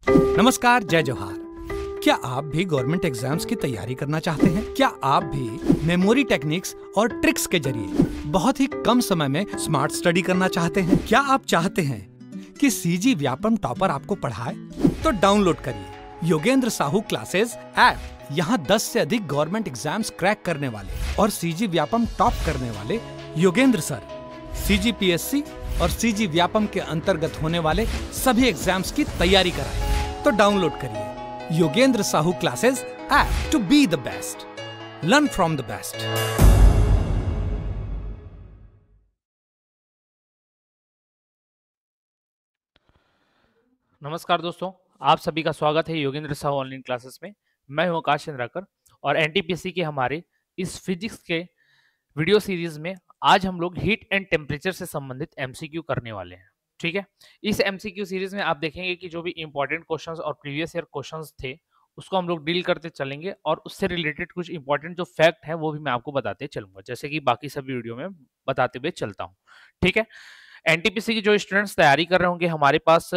नमस्कार, जय जोहार। क्या आप भी गवर्नमेंट एग्जाम्स की तैयारी करना चाहते हैं? क्या आप भी मेमोरी टेक्निक्स और ट्रिक्स के जरिए बहुत ही कम समय में स्मार्ट स्टडी करना चाहते हैं? क्या आप चाहते हैं कि सीजी व्यापम टॉपर आपको पढ़ाए? तो डाउनलोड करिए योगेंद्र साहू क्लासेस ऐप। यहाँ 10 से अधिक गवर्नमेंट एग्जाम्स क्रैक करने वाले और सीजी व्यापम टॉप करने वाले योगेंद्र सर सीजीपीएससी और सीजी व्यापम के अंतर्गत होने वाले सभी एग्जाम्स की तैयारी कराएं। तो डाउनलोड करिए Yogendra Sahu classes app to be the best, learn from the best. नमस्कार दोस्तों, आप सभी का स्वागत है योगेंद्र साहू ऑनलाइन क्लासेस में। मैं हूं आकाश चंद्राकर और एनटीपीसी के हमारे इस फिजिक्स के वीडियो सीरीज में आज हम लोग हीट एंड टेम्परेचर से संबंधित एमसीक्यू करने वाले हैं। ठीक है, इस एमसीक्यू सीरीज में आप देखेंगे कि जो भी इंपॉर्टेंट क्वेश्चंस और प्रीवियस ईयर क्वेश्चंस थे उसको हम लोग डील करते चलेंगे और उससे रिलेटेड कुछ इंपॉर्टेंट जो फैक्ट है वो भी मैं आपको बताते चलूंगा, जैसे कि बाकी सभी वीडियो में बताते हुए चलता हूँ। ठीक है, एनटीपीसी की जो स्टूडेंट्स तैयारी कर रहे होंगे, हमारे पास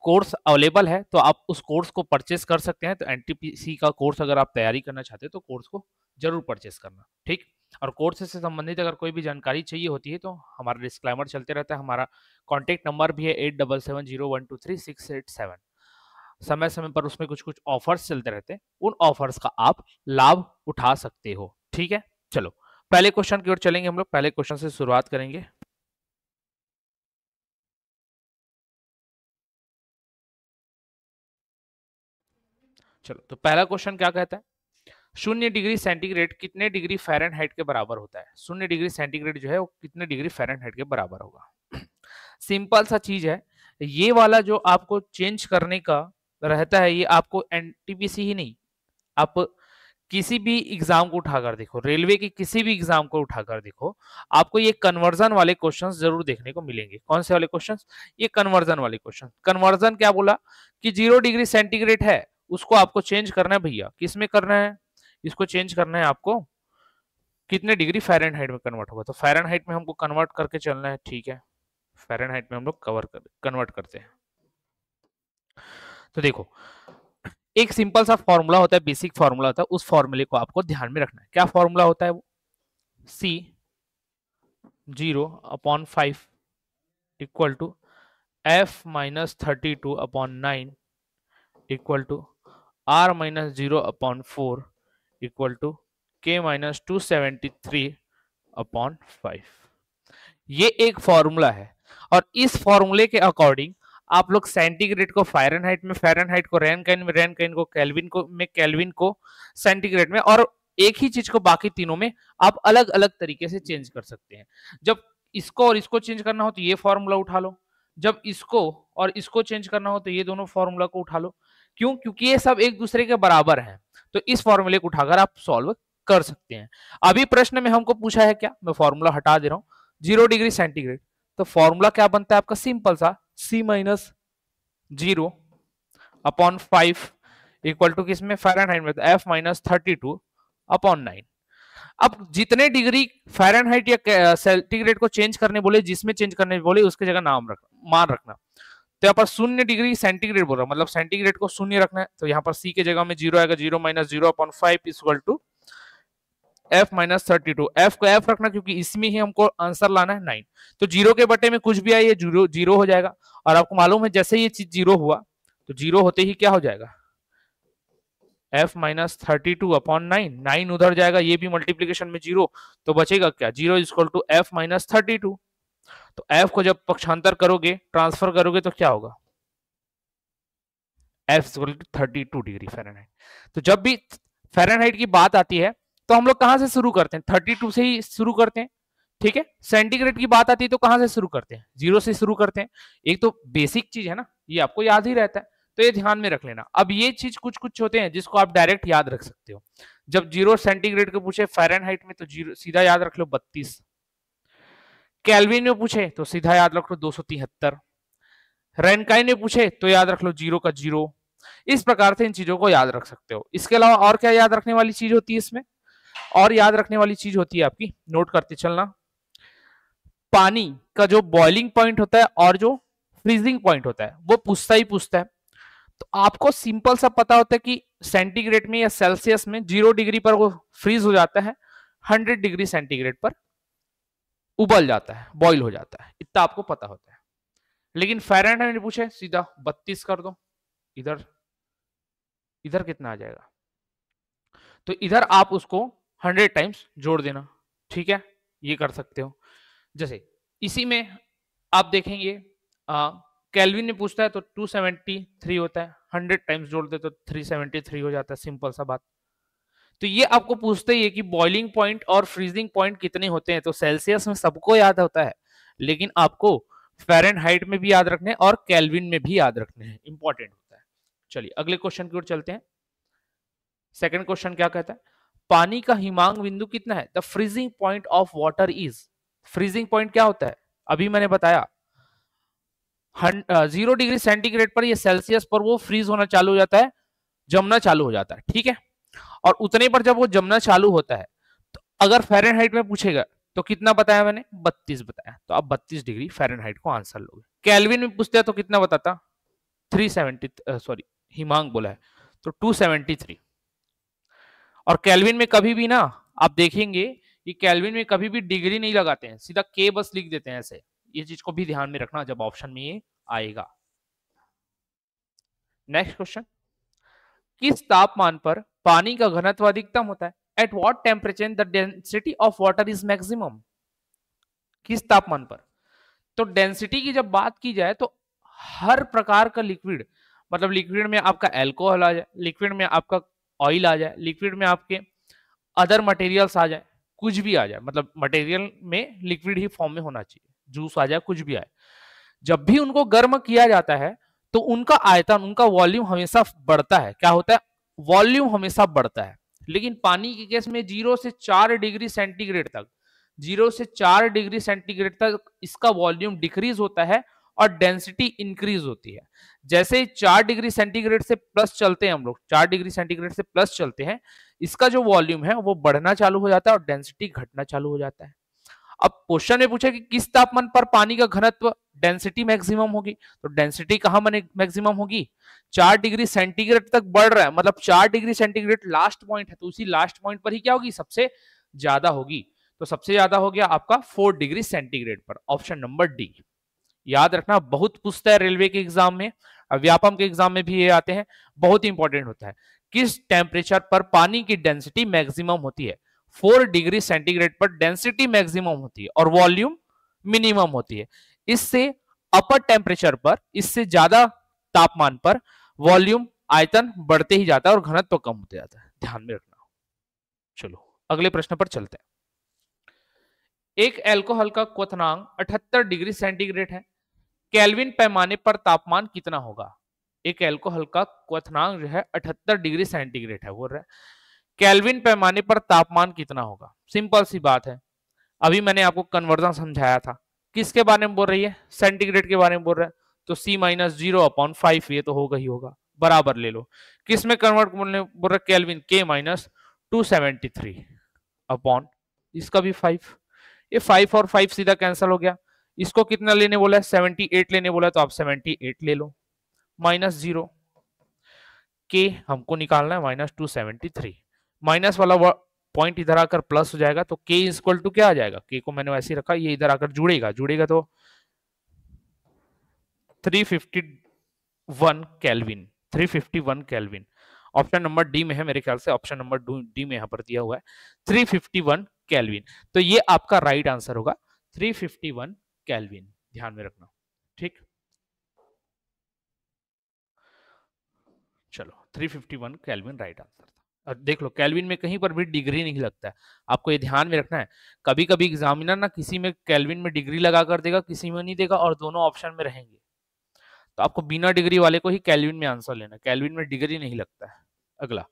कोर्स अवेलेबल है, तो आप उस कोर्स को परचेस कर सकते हैं। तो एनटीपीसी का कोर्स अगर आप तैयारी करना चाहते हैं तो कोर्स को जरूर परचेस करना। ठीक, और कोर्स से संबंधित अगर कोई भी जानकारी चाहिए होती है तो हमारा डिस्क्लेमर चलते रहता है। हमारा कॉन्टेक्ट नंबर भी है 8770123687। समय समय पर उसमें कुछ कुछ ऑफर्स चलते रहते हैं, उन ऑफर्स का आप लाभ उठा सकते हो। ठीक है, चलो पहले क्वेश्चन की ओर चलेंगे। हम लोग पहले क्वेश्चन से शुरुआत करेंगे। चलो, तो पहला क्वेश्चन क्या कहता है, 0 डिग्री सेंटीग्रेड कितने डिग्री फ़ारेनहाइट के बराबर होता है? 0 डिग्री सेंटीग्रेड जो है वो कितने डिग्री फ़ारेनहाइट के बराबर होगा? सिंपल सा चीज है, ये वाला जो आपको चेंज करने का रहता है, ये आपको एनटीपीसी ही नहीं, आप किसी भी एग्जाम को उठाकर देखो, रेलवे की किसी भी एग्जाम को उठाकर देखो, आपको ये कन्वर्जन वाले क्वेश्चंस जरूर देखने को मिलेंगे। कौन से वाले क्वेश्चंस? ये कन्वर्जन वाले क्वेश्चन। कन्वर्जन क्या बोला कि 0 डिग्री सेंटीग्रेड है, उसको आपको चेंज करना है भैया, किस में करना है? इसको चेंज करना है आपको कितने डिग्री फ़ारेनहाइट में कन्वर्ट होगा, तो फ़ारेनहाइट में हमको कन्वर्ट करके चलना है। ठीक है, फ़ारेनहाइट में हम लोग कन्वर्ट करते हैं। तो देखो, एक सिंपल सा फॉर्मूला होता है, बेसिक फॉर्मूला होता है, उस फॉर्मूले को आपको ध्यान में रखना है। क्या फॉर्मूला होता है वो? C 0/5 equal to F minus 32/9 equal to R minus 0/4 equal to K minus 273/5। ये एक फॉर्मूला है और इस फॉर्मूले के अकॉर्डिंग आप लोग सेंटीग्रेड को फ़ारेनहाइट में, फ़ारेनहाइट को रैनकाइन में, रैनकाइन को केल्विन को में, केल्विन को सेंटीग्रेड में, और एक ही चीज को बाकी तीनों में आप अलग अलग तरीके से चेंज कर सकते हैं। जब इसको और इसको चेंज करना हो तो ये फॉर्मूला उठा लो, जब इसको और इसको चेंज करना हो तो ये दोनों फॉर्मूला को उठा लो। क्यों? क्योंकि ये सब एक दूसरे के बराबर हैं, तो इस फॉर्मूले को उठाकर आप सॉल्व कर सकते हैं। अभी प्रश्न में हमको पूछा है क्या, मैं फॉर्मूला हटा दे रहा हूं, 0 डिग्री सेंटीग्रेड, तो फॉर्मूला क्या बनता है आपका? सिंपल सा, C माइनस 0/5 इक्वल टू किसमें? फ़ारेनहाइट में, तो F माइनस 32/9। अब जितने डिग्री फ़ारेनहाइट या सेंटीग्रेड को चेंज करने बोले, जिसमें चेंज करने बोले उसकी जगह नाम रखना, मान रखना। तो यहाँ पर 0 डिग्री सेंटीग्रेड बोल रहा हूं, मतलब सेंटीग्रेड को 0 रखना है, तो यहाँ पर C के जगह में 0 आएगा, 0 minus 0/5 equal to F minus 32। F को F रखना क्योंकि इसमें ही हमको आंसर लाना है 9, तो 0 के बटे में कुछ भी आए ये 0 हो जाएगा। और आपको मालूम है जैसे ये चीज 0 हुआ तो 0 होते ही क्या हो जाएगा? F माइनस 32/9, 9 उधर जाएगा, ये भी मल्टीप्लीकेशन में 0, तो बचेगा क्या? 0 इक्वल टू F माइनस 32। तो F को जब पक्षांतर करोगे, ट्रांसफर करोगे, तो क्या होगा? F equal to 32 degree Fahrenheit. तो जब भी फ़ारेनहाइट की बात आती है तो हम लोग कहां से शुरू करते हैं? 32 से ही शुरू करते हैं। ठीक है, सेंटीग्रेड की बात आती है तो कहां से शुरू करते हैं? 0 से शुरू करते हैं। एक तो बेसिक चीज है ना, ये आपको याद ही रहता है, तो ये ध्यान में रख लेना। अब ये चीज कुछ कुछ होते हैं जिसको आप डायरेक्ट याद रख सकते हो। जब 0 सेंटीग्रेड को पूछे फ़ारेनहाइट में तो 0 सीधा याद रख लो 32, केल्विन में पूछे तो सीधा याद रख लो 273, रैनकाइन में पूछे तो याद रख लो 0 का 0। इस प्रकार से इन चीजों को याद रख सकते हो। इसके अलावा और क्या याद रखने वाली चीज होती है इसमें? और याद रखने वाली चीज होती है आपकी, नोट करते चलना, पानी का जो बॉइलिंग पॉइंट होता है और जो फ्रीजिंग पॉइंट होता है वो पूछता ही पूछता है। तो आपको सिंपल सा पता होता है कि सेंटीग्रेड में या सेल्सियस में 0 डिग्री पर वो फ्रीज हो जाता है, 100 डिग्री सेंटीग्रेड पर उबल जाता है, बॉईल हो जाता है, इतना आपको पता होता है। लेकिन फ़ारेनहाइट में पूछे सीधा 32 कर दो, इधर इधर कितना आ जाएगा, तो इधर आप उसको 100 टाइम्स जोड़ देना, ठीक है, ये कर सकते हो। जैसे इसी में आप देखेंगे केल्विन में पूछता है तो 273 होता है, 100 टाइम्स जोड़ दे तो 373 हो जाता है, सिंपल सा बात। तो ये आपको पूछते ही है कि बॉइलिंग पॉइंट और फ्रीजिंग पॉइंट कितने होते हैं, तो सेल्सियस में सबको याद होता है, लेकिन आपको फ़ारेनहाइट में भी याद रखने और केल्विन में भी याद रखने हैं, इंपॉर्टेंट होता है। चलिए अगले क्वेश्चन की ओर चलते हैं। सेकंड क्वेश्चन क्या कहता है, पानी का हिमांक बिंदु कितना है, the freezing point of water is. Freezing point क्या होता है, अभी मैंने बताया 0 डिग्री सेंटीग्रेड पर या सेल्सियस पर वो फ्रीज होना चालू हो जाता है, जमना चालू हो जाता है, ठीक है। और उतने पर जब वो जमना चालू होता है, तो अगर फ़ारेनहाइट में पूछेगा तो कितना बताया मैंने, 32 बताया, तो आप 32 डिग्री फ़ारेनहाइट को आंसर लोगे। केल्विन में पूछते हैं तो कितना बताता, 370, सॉरी हिमांक बोला है तो 273। और केल्विन में कभी भी ना आप देखेंगे कि केल्विन में कभी भी डिग्री नहीं लगाते हैं, सीधा के बस लिख देते हैं ऐसे, ये चीज को भी ध्यान में रखना जब ऑप्शन में ये आएगा। नेक्स्ट क्वेश्चन, किस तापमान पर पानी का घनत्व अधिकतम होता है, at what temperature the density of water is maximum. किस तापमान पर, तो डेंसिटी की जब बात की जाए तो हर प्रकार का लिक्विड, मतलब लिक्विड में आपका एल्कोहल आ जाए, लिक्विड में आपका ऑयल आ जाए, लिक्विड में आपके अदर मटेरियल्स आ जाए, कुछ भी आ जाए, मतलब मटेरियल में लिक्विड ही फॉर्म में होना चाहिए, जूस आ जाए, कुछ भी आए, जब भी उनको गर्म किया जाता है तो उनका आयतन, उनका वॉल्यूम हमेशा बढ़ता है। क्या होता है, वॉल्यूम हमेशा बढ़ता है। लेकिन पानी के केस में 0 से 4 डिग्री सेंटीग्रेड तक, 0 से 4 डिग्री सेंटीग्रेड तक इसका वॉल्यूम डिक्रीज होता है और डेंसिटी इंक्रीज होती है। जैसे ही 4 डिग्री सेंटीग्रेड से प्लस चलते हैं हम लोग, 4 डिग्री सेंटीग्रेड से प्लस चलते हैं, इसका जो वॉल्यूम है वो बढ़ना चालू हो जाता है और डेंसिटी घटना चालू हो जाता है। अब क्वेश्चन में पूछा कि किस तापमान पर पानी का घनत्व डेंसिटी मैक्सिमम होगी, तो डेंसिटी कहां मैक्सिमम होगी, 4 डिग्री सेंटीग्रेड तक बढ़ रहा है, मतलब 4 डिग्री सेंटीग्रेड लास्ट पॉइंट है, तो उसी लास्ट पॉइंट पर ही क्या होगी, सबसे ज्यादा होगी। तो सबसे ज्यादा हो गया आपका 4 डिग्री सेंटीग्रेड पर, ऑप्शन नंबर डी। याद रखना, बहुत पूछता है रेलवे के एग्जाम में, व्यापम के एग्जाम में भी ये आते हैं, बहुत इंपॉर्टेंट होता है। किस टेम्परेचर पर पानी की डेंसिटी मैक्सिमम होती है, 4 डिग्री सेंटीग्रेड पर डेंसिटी मैक्सिमम होती है और वॉल्यूम मिनिमम होती है। इससे अपर टेम्परेचर पर, इससे ज्यादा तापमान पर वॉल्यूम, आयतन बढ़ते ही जाता है और घनत्व कम होते जाता है, ध्यान में रखना। चलो अगले प्रश्न पर चलते हैं। एक एल्कोहल का क्वथनांक 78 डिग्री सेंटीग्रेड है, केल्विन पैमाने पर तापमान कितना होगा। एक एल्कोहल का क्वथनांक जो है 78 डिग्री सेंटीग्रेड है, बोल रहा है केल्विन पैमाने पर तापमान कितना होगा। सिंपल सी बात है, अभी मैंने आपको कन्वर्जन समझाया था, किसके बारे में बोल रही है, सेंटीग्रेड के बारे में बोल रहा है, तो C - 0/5 ये तो होगा ही होगा, बराबर ले लो। किस में कन्वर्ट बोल रहा है, केल्विन, K - 273 अपॉन इसका भी 5, ये 5 और 5 सीधा कैंसिल हो गया। इसको कितना लेने बोला है, 78 लेने बोला है, तो आप 78 ले लो, -0, K हमको निकालना है -273, माइनस वाला पॉइंट इधर आकर प्लस हो जाएगा, तो K इक्वल टू क्या आ जाएगा, K को मैंने वैसे ही रखा, ये इधर आकर जुड़ेगा तो 351 kelvin, 351 kelvin. Option number D में है, मेरे ख्याल से ऑप्शन नंबर डी में यहां पर दिया हुआ है 351 केल्विन, तो ये आपका राइट आंसर होगा 351 केल्विन, ध्यान में रखना, ठीक। चलो 351 केल्विन राइट आंसर था। और देख लो केल्विन में कहीं पर भी डिग्री नहीं लगता है, आपको ये ध्यान में रखना है। कभी कभी एग्जामिनर ना किसी में केल्विन में डिग्री लगा कर देगा, किसी में नहीं देगा, और दोनों ऑप्शन में रहेंगे, तो आपको बिना डिग्री वाले को ही केल्विन में आंसर लेना, केल्विन में डिग्री नहीं लगता है। अगला,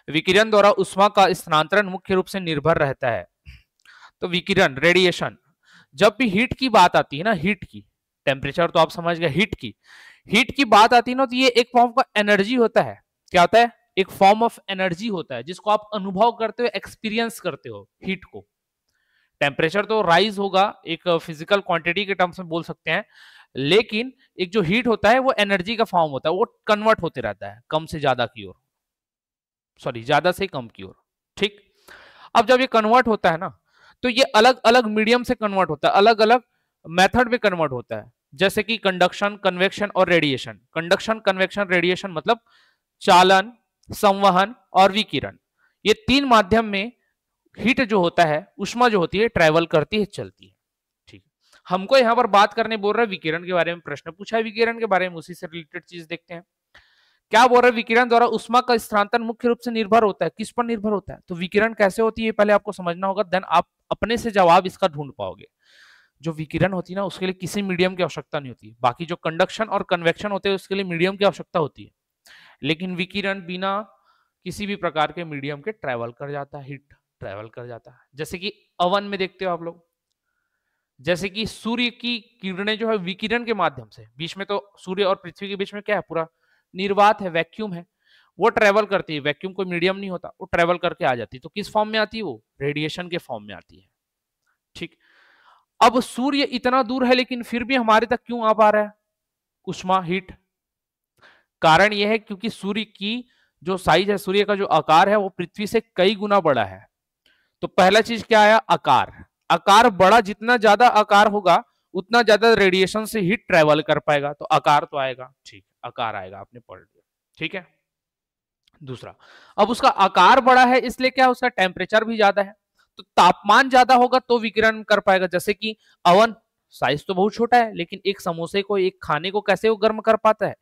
विकिरण द्वारा उष्मा का स्थानांतरण मुख्य रूप से निर्भर रहता है, तो विकिरण, रेडिएशन, जब भी हीट की बात आती है ना, हीट की, टेम्परेचर तो आप समझ गए, हीट की बात आती है ना, तो ये एक फॉर्म का एनर्जी होता है। क्या होता है, एक फॉर्म ऑफ एनर्जी होता है, जिसको आप अनुभव करते हो, एक्सपीरियंस करते हो हीट को। टेम्परेचर तो राइज होगा, एक फिजिकल क्वांटिटी के टर्म्स में बोल सकते हैं, लेकिन एक जो हीट होता है वो एनर्जी का फॉर्म होता है, वो कन्वर्ट होते रहता है कम से ज्यादा की ओर, सॉरी ज्यादा से कम की ओर। ठीक, अब जब ये कन्वर्ट होता है ना, तो ये अलग अलग मीडियम से कन्वर्ट होता है, अलग अलग मेथड में कन्वर्ट होता है, जैसे कि कंडक्शन, कन्वेक्शन और रेडिएशन। कंडक्शन, कन्वेक्शन, रेडिएशन मतलब चालन, संवहन और विकिरण। ये तीन माध्यम में हीट जो होता है, उष्मा जो होती है, ट्रेवल करती है, चलती है। ठीक, हमको यहां पर बात करने बोल रहा है विकिरण के बारे में, प्रश्न पूछा है विकिरण के बारे में, उसी से रिलेटेड चीज देखते हैं। क्या बोल रहे हैं, विकिरण द्वारा उष्मा का स्थानांतरण मुख्य रूप से निर्भर होता है, किस पर निर्भर होता है? तो विकिरण कैसे होती है पहले आपको समझना होगा, देन आप अपने से जवाब इसका ढूंढ पाओगे। जो विकिरण होती है ना, उसके लिए किसी मीडियम की आवश्यकता नहीं होती। बाकी जो कंडक्शन और कन्वेक्शन होते हैं उसके लिए मीडियम की आवश्यकता होती है, लेकिन विकिरण बिना किसी भी प्रकार के मीडियम के ट्रेवल कर जाता है, हीट ट्रेवल कर जाता है। जैसे कि अवन में देखते हो आप लोग, जैसे कि सूर्य की किरणें जो है विकिरण के माध्यम से, बीच में तो सूर्य और पृथ्वी के बीच में क्या है, पूरा निर्वात है, वैक्यूम है, वो ट्रेवल करती है। वैक्यूम कोई मीडियम नहीं होता, वो ट्रेवल करके आ जाती है। तो किस फॉर्म में आती है? वो रेडिएशन के फॉर्म में आती है। ठीक, अब सूर्य इतना दूर है लेकिन फिर भी हमारे तक क्यों आ पा रहा है उष्मा, हीट? कारण यह है क्योंकि सूर्य की जो साइज है, सूर्य का जो आकार है, वो पृथ्वी से कई गुना बड़ा है। तो पहला चीज क्या आया? आकार। आकार बड़ा, जितना ज्यादा आकार होगा उतना ज्यादा रेडिएशन से हीट ट्रेवल कर पाएगा, तो आकार तो आएगा। ठीक, आकार आएगा, आपने पढ़ लिया। ठीक है, दूसरा, अब उसका आकार बड़ा है इसलिए क्या, उसका टेम्परेचर भी ज्यादा है, तो तापमान ज्यादा होगा तो विकिरण कर पाएगा। जैसे कि अवन साइज तो बहुत छोटा है, लेकिन एक समोसे को, एक खाने को कैसे वो गर्म कर पाता है?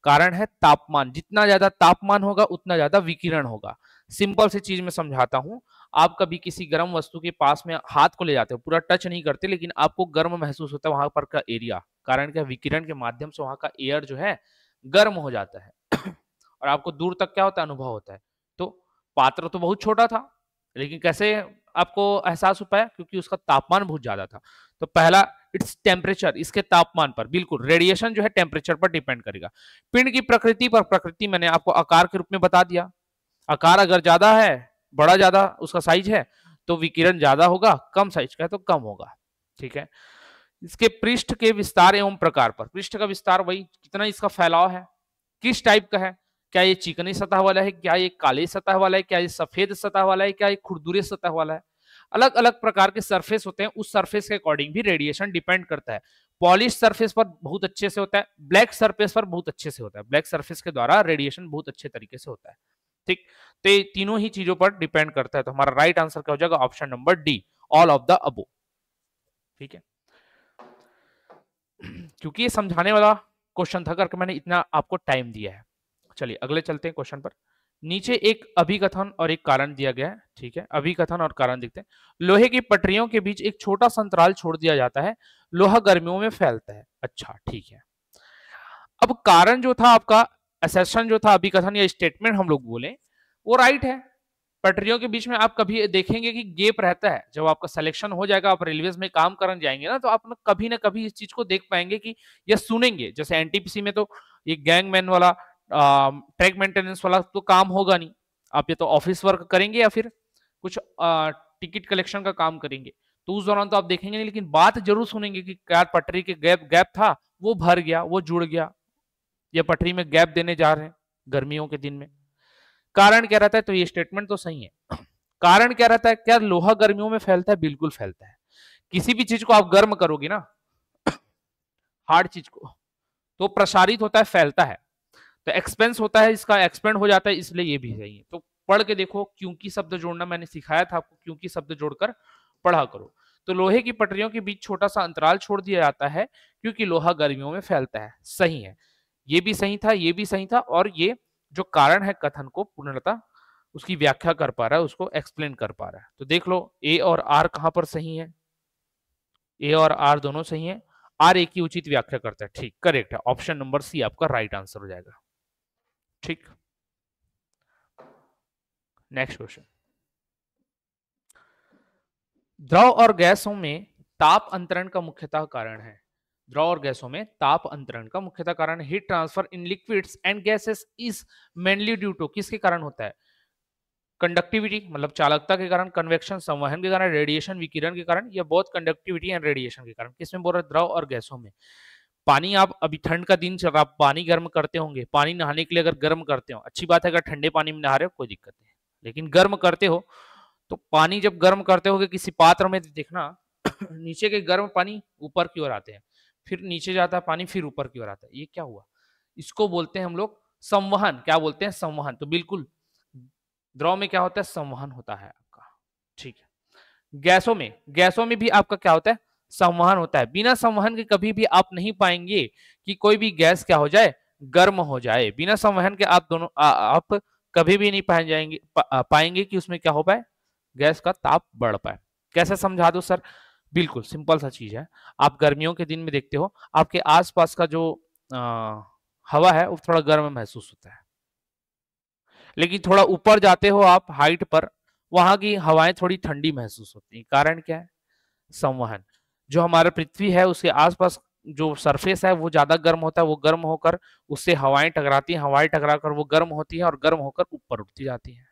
कारण है तापमान। जितना ज्यादा तापमान होगा उतना ज्यादा विकिरण होगा। सिंपल सी चीज में समझाता हूं, आप कभी किसी गर्म वस्तु के पास में हाथ को ले जाते हो, पूरा टच नहीं करते, लेकिन आपको गर्म महसूस होता है वहां पर का एरिया, कारण क्या, विकिरण के माध्यम से वहां का एयर जो है गर्म हो जाता है और आपको दूर तक क्या होता है, अनुभव होता है। तो पात्र तो बहुत छोटा था, लेकिन कैसे आपको एहसास हो पाया? क्योंकि उसका तापमान बहुत ज्यादा था। तो पहला, इट्स टेम्परेचर, इसके तापमान पर। बिल्कुल, रेडिएशन जो है टेम्परेचर पर डिपेंड करेगा। पिंड की प्रकृति पर, प्रकृति मैंने आपको आकार के रूप में बता दिया। आकार अगर ज्यादा है, बड़ा ज्यादा उसका साइज है, तो विकिरण ज्यादा होगा, कम साइज का है तो कम होगा। ठीक है, इसके पृष्ठ के विस्तार एवं प्रकार पर। पृष्ठ का विस्तार, वही कितना इसका फैलाव है, किस टाइप का है, क्या ये चिकनी सतह वाला है, क्या ये काली सतह वाला है, क्या ये सफेद सतह वाला है, क्या ये खुरदुरे सतह वाला है। अलग अलग प्रकार के सरफेस होते हैं, उस सरफेस के अकॉर्डिंग भी रेडिएशन डिपेंड करता है। पॉलिश सरफेस पर बहुत अच्छे से होता है, ब्लैक सरफेस पर बहुत अच्छे से होता है। ब्लैक सरफेस के द्वारा रेडिएशन बहुत अच्छे तरीके से होता है। ठीक, तो ये तीनों ही चीजों पर डिपेंड करता है। तो हमारा राइट आंसर क्या हो जाएगा? Option number D, all of the above. ठीक है, क्योंकि ये समझाने वाला क्वेश्चन था करके मैंने इतना आपको टाइम दिया है। चलिए अगले चलते हैं क्वेश्चन पर। नीचे एक अभिकथन और एक कारण दिया गया है। ठीक है, अभिकथन और कारण देखते हैं। लोहे की पटरियों के बीच एक छोटा सा अंतराल छोड़ दिया जाता है, लोहा गर्मियों में फैलता है। अच्छा, ठीक है। अब कारण जो था आपका, असेशन जो था, अभिकथन या स्टेटमेंट हम लोग बोले, वो राइट है। पटरियों के बीच में आप कभी देखेंगे कि गैप रहता है। जब आपका सिलेक्शन हो जाएगा, आप रेलवेज में काम करने जाएंगे ना, तो आप कभी ना कभी इस चीज को देख पाएंगे कि, या सुनेंगे। जैसे एनटीपीसी में तो ये गैंगमैन वाला, ट्रैक मेंटेनेंस वाला तो काम होगा नहीं, आप ये तो ऑफिस वर्क करेंगे या फिर कुछ टिकट कलेक्शन का काम करेंगे, तो उस दौरान तो आप देखेंगे नहीं, लेकिन बात जरूर सुनेंगे कि क्या पटरी के गैप था, वो भर गया, वो जुड़ गया, या पटरी में गैप देने जा रहे हैं गर्मियों के दिन में। कारण क्या रहता है? तो ये स्टेटमेंट तो सही है। कारण क्या रहता है? क्या लोहा गर्मियों में फैलता है? बिल्कुल फैलता है। किसी भी चीज को आप गर्म करोगे ना, हार्ड चीज को, तो प्रसारित होता है, फैलता है। तो एक्सपेंस होता है, इसका एक्सपेंड हो जाता है, इसलिए ये भी सही है। तो पढ़ के देखो, क्योंकि शब्द जोड़ना मैंने सिखाया था आपको, क्योंकि शब्द जोड़कर पढ़ा करो। तो लोहे की पटरियों के बीच छोटा सा अंतराल छोड़ दिया जाता है क्योंकि लोहा गर्मियों में फैलता है। सही है, ये भी सही था, ये भी सही था, और ये जो कारण है कथन को पूर्णतः उसकी व्याख्या कर पा रहा है, उसको एक्सप्लेन कर पा रहा है। तो देख लो, ए और आर कहां पर सही है? ए और आर दोनों सही है। आर ए की उचित व्याख्या करता है। ठीक, करेक्ट है, ऑप्शन नंबर सी आपका राइट आंसर हो जाएगा। ठीक, नेक्स्ट क्वेश्चन। द्रव और गैसों में ताप अंतरण का मुख्यतः कारण है। द्रव और गैसों में ताप अंतरण का मुख्यतः कारण heat transfer in liquids and gases is mainly due to, किसके कारण होता है? कंडक्टिविटी मतलब चालकता के कारण, कन्वेक्शन संवहन के कारण, रेडिएशन विकिरण के कारण, या बोथ कंडक्टिविटी एंड रेडिएशन के कारण। किसमें बोल रहा है? द्रव और गैसों में। पानी आप अभी ठंड का दिन चल रहा, आप पानी गर्म करते होंगे, पानी नहाने के लिए अगर गर्म करते हो, अच्छी बात है, अगर ठंडे पानी में नहा रहे हो कोई दिक्कत नहीं, लेकिन गर्म करते हो तो पानी जब गर्म करते होगे किसी पात्र में, तो देखना नीचे के गर्म पानी ऊपर की ओर आते हैं, फिर नीचे जाता है पानी, फिर ऊपर की ओर आता है, ये क्या हुआ? इसको बोलते हैं हम लोग संवहन। क्या बोलते हैं? संवहन। तो बिल्कुल द्रव में क्या होता है? संवहन होता है आपका। ठीक है। गैसों में भी आपका क्या होता है? संवहन होता है। बिना संवहन के कभी भी आप नहीं पाएंगे कि कोई भी गैस क्या हो जाए? गर्म हो जाए। बिना संवहन के आप दोनों आप कभी भी नहीं पाएंगे कि उसमें क्या हो पाए? गैस का ताप बढ़ पाए। कैसे समझा दो सर? बिल्कुल सिंपल सा चीज है। आप गर्मियों के दिन में देखते हो आपके आसपास का जो हवा है वो थोड़ा गर्म महसूस होता है, लेकिन थोड़ा ऊपर जाते हो आप हाइट पर, वहां की हवाएं थोड़ी ठंडी महसूस होती है। कारण क्या है? संवहन। जो हमारा पृथ्वी है उसके आसपास जो सरफेस है वो ज्यादा गर्म होता है, वो गर्म होकर उससे हवाएं टकराती हैं, हवाएं टकराकर वो गर्म होती हैं और गर्म होकर ऊपर उठती जाती हैं।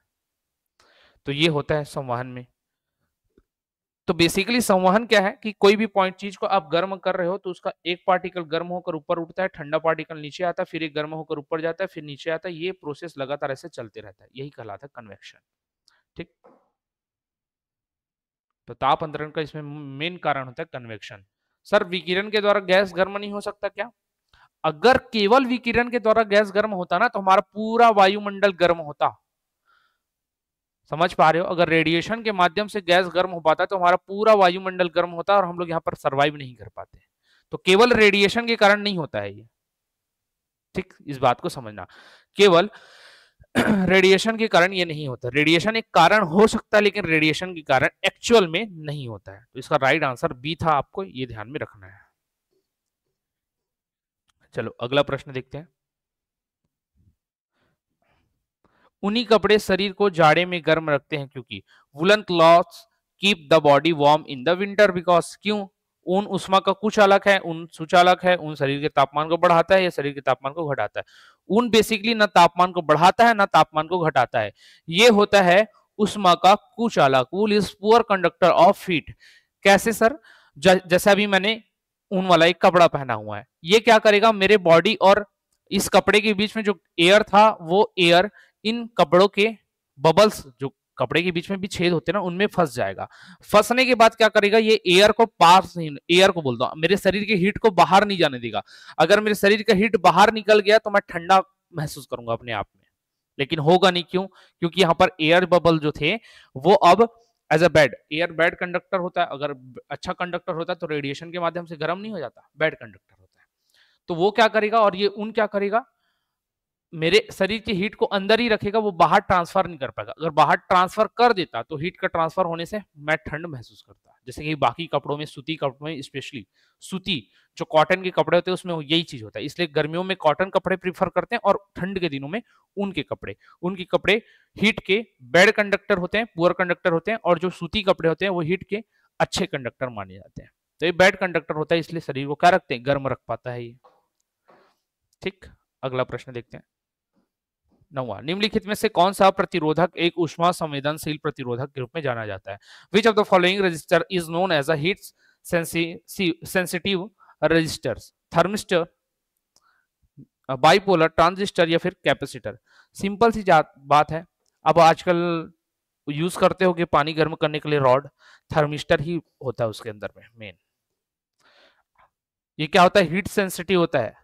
तो ये होता है संवहन में। तो बेसिकली संवहन क्या है कि कोई भी पॉइंट चीज को आप गर्म कर रहे हो तो उसका एक पार्टिकल गर्म होकर ऊपर उठता है, ठंडा पार्टिकल नीचे आता है, फिर एक गर्म होकर ऊपर जाता है, फिर नीचे आता है। ये प्रोसेस लगातार ऐसे चलते रहता है, यही कहलाता है कन्वेक्शन। ठीक। तो ताप अंतरण का इसमें मेन कारण होता है कन्वेक्शन। सर विकिरण के द्वारा गैस गर्म नहीं हो सकता क्या? अगर केवल विकिरण के द्वारा गैस गर्म होता ना तो हमारा पूरा वायुमंडल गर्म होता। समझ पा रहे हो? अगर रेडिएशन के माध्यम से गैस गर्म हो पाता तो हमारा पूरा वायुमंडल गर्म होता और हम लोग यहाँ पर सरवाइव नहीं कर पाते। तो केवल रेडिएशन के कारण नहीं होता है ये। ठीक, इस बात को समझना। केवल रेडिएशन के कारण ये नहीं होता। रेडिएशन एक कारण हो सकता है लेकिन रेडिएशन के कारण एक्चुअल में नहीं होता है। तो इसका राइट आंसर बी था, आपको ये ध्यान में रखना है। चलो अगला प्रश्न देखते हैं। ऊनी कपड़े शरीर को जाड़े में गर्म रखते हैं क्योंकि woollen clothes keep the body warm in the winter because. क्यों? ऊन उष्मा का कुछ अलग है, ऊन सुचालक है, ऊन शरीर के तापमान को बढ़ाता है या शरीर के तापमान को घटाता है। ऊन बेसिकली ना तापमान को बढ़ाता है ना तापमान को घटाता है, ये होता है उष्मा का कुचालक। Wool is poor conductor of heat. कैसे सर? जैसा अभी मैंने ऊन वाला एक कपड़ा पहना हुआ है, ये क्या करेगा? मेरे बॉडी और इस कपड़े के बीच में जो एयर था वो एयर इन कपड़ों के बबल्स, जो कपड़े के बीच में भी छेद होते हैं ना, उनमें फंस जाएगा। फंसने के बाद क्या करेगा? ये एयर को पास नहीं, एयर को बोलता हूं, मेरे शरीर के हीट को बाहर नहीं जाने देगा। अगर मेरे शरीर का हीट बाहर निकल गया तो मैं ठंडा महसूस करूंगा अपने आप में, लेकिन होगा नहीं। क्यों? क्योंकि यहाँ पर एयर बबल जो थे वो अब as a bad, air bad conductor होता है। अगर अच्छा कंडक्टर होता है तो रेडिएशन के माध्यम से गर्म नहीं हो जाता, बैड कंडक्टर होता है। तो वो क्या करेगा और ये ऊन क्या करेगा? मेरे शरीर की हीट को अंदर ही रखेगा, वो बाहर ट्रांसफर नहीं कर पाएगा। अगर बाहर ट्रांसफर कर देता तो हीट का ट्रांसफर होने से मैं ठंड महसूस करता। जैसे कि बाकी कपड़ों में, सूती कपड़ों में, स्पेशली सूती जो कॉटन के कपड़े होते हैं उसमें यही चीज होता है। इसलिए गर्मियों में कॉटन कपड़े प्रीफर करते हैं और ठंड के दिनों में ऊन के कपड़े। ऊन के कपड़े हीट के बैड कंडक्टर होते हैं, पुअर कंडक्टर होते हैं, और जो सूती कपड़े होते हैं वो हीट के अच्छे कंडक्टर माने जाते हैं। तो ये बैड कंडक्टर होता है, इसलिए शरीर को क्या रखते हैं? गर्म रख पाता है ये। ठीक, अगला प्रश्न देखते हैं। 9वां, निम्नलिखित में से कौन सा प्रतिरोधक एक ऊष्मा संवेदनशील प्रतिरोधक के रूप में जाना जाता है? Which of the following register is known as a heat sensitive registers? Thermistor, bipolar, transistor या फिर कैपेसिटर? सिंपल सी बात है। अब आजकल यूज करते हो कि पानी गर्म करने के लिए रॉड, थर्मिस्टर ही होता है उसके अंदर में मेन। ये क्या होता है? हीट सेंसिटिव होता है,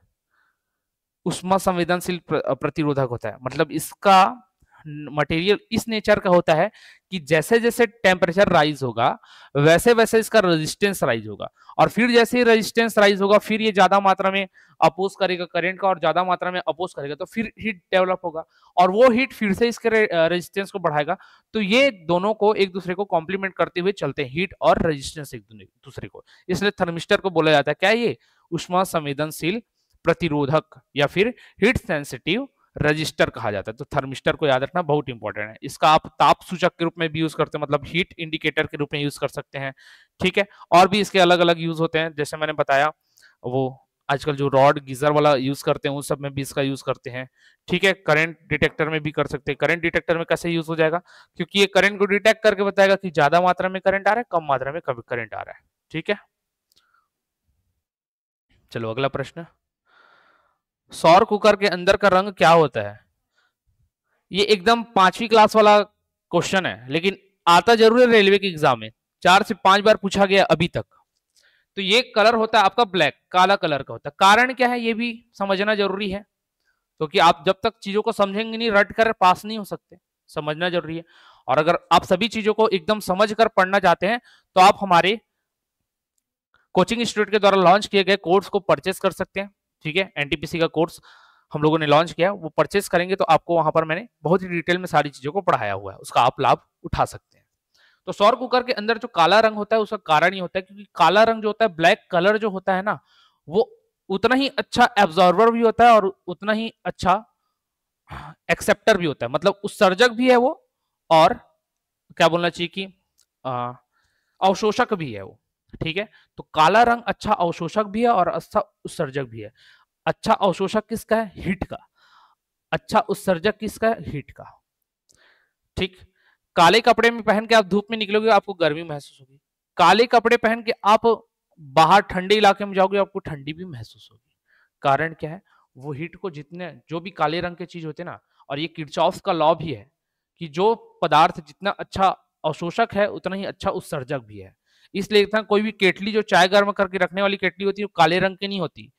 उष्मा संवेदनशील प्रतिरोधक होता है। मतलब इसका मटेरियल इस नेचर का होता है कि जैसे जैसे टेम्परेचर राइज होगा वैसे वैसे इसका रेजिस्टेंस राइज होगा, और फिर जैसे ही रेजिस्टेंस राइज होगा फिर ये ज्यादा मात्रा में अपोज करेगा करंट का, और ज्यादा मात्रा में अपोज करेगा तो फिर हीट डेवलप होगा, और वो हीट फिर से इसके रेजिस्टेंस को बढ़ाएगा। तो ये दोनों को एक दूसरे को कॉम्प्लीमेंट करते हुए चलते हैं, हीट और रेजिस्टेंस एक दूसरे को। इसलिए थर्मिस्टर को बोला जाता है क्या? ये उष्मा संवेदनशील प्रतिरोधक या फिर हीट सेंसिटिव रजिस्टर कहा जाता है। तो थर्मिस्टर को याद रखना बहुत इंपॉर्टेंट है। इसका आप ताप सूचक के रूप में भी यूज करते हैं, मतलब हीट इंडिकेटर के रूप में यूज कर सकते हैं। ठीक है, और भी इसके अलग अलग यूज होते हैं, जैसे मैंने बताया वो आजकल जो रॉड गीजर वाला यूज करते हैं उन सब में भी इसका यूज करते हैं। ठीक है, करंट डिटेक्टर में भी कर सकते हैं। करंट डिटेक्टर में कैसे यूज हो जाएगा? क्योंकि ये करंट को डिटेक्ट करके बताएगा कि ज्यादा मात्रा में करंट आ रहा है, कम मात्रा में करंट आ रहा है। ठीक है, चलो अगला प्रश्न, सौर कुकर के अंदर का रंग क्या होता है? ये एकदम 5वीं क्लास वाला क्वेश्चन है, लेकिन आता जरूर है रेलवे के एग्जाम में, 4 से 5 बार पूछा गया अभी तक। तो ये कलर होता है आपका ब्लैक, काला कलर का होता है। कारण क्या है ये भी समझना जरूरी है, क्योंकि आप जब तक चीजों को समझेंगे नहीं, रट कर पास नहीं हो सकते, समझना जरूरी है। और अगर आप सभी चीजों को एकदम समझ कर पढ़ना चाहते हैं तो आप हमारे कोचिंग इंस्टीट्यूट के द्वारा लॉन्च किए गए कोर्स को परचेस कर सकते हैं। ठीक है, एनटीपीसी का कोर्स हम लोगों ने लॉन्च किया, वो परचेस करेंगे तो आपको वहां पर मैंने बहुत ही डिटेल में सारी चीजों को पढ़ाया हुआ है, उसका आप लाभ उठा सकते हैं। तो सौर कुकर के अंदर जो काला रंग होता है उसका कारण ये होता है क्योंकि काला रंग जो होता है, ब्लैक कलर जो होता है ना, वो उतना ही अच्छा एब्जॉर्बर भी होता है और उतना ही अच्छा एक्सेप्टर भी होता है, मतलब उत्सर्जक भी है वो, और क्या बोलना चाहिए कि अवशोषक भी है वो। ठीक है, तो काला रंग अच्छा अवशोषक भी है और अच्छा उत्सर्जक भी है। अच्छा अवशोषक किसका है? हीट का। अच्छा उत्सर्जक किसका है? हीट का। ठीक, काले कपड़े में पहन के आप धूप में निकलोगे आपको गर्मी महसूस होगी, काले कपड़े पहन के आप बाहर ठंडे इलाके में जाओगे आपको ठंडी भी महसूस होगी। कारण क्या है? वो हीट को जितने जो भी काले रंग के चीज होते हैं ना, और ये किरचॉफ का लॉ भी है कि जो पदार्थ जितना अच्छा अवशोषक है उतना ही अच्छा उत्सर्जक भी है। इसलिए इतना कोई भी केटली जो चाय गर्म करके रखने वाली केटली होती है वो काले रंग की नहीं होती,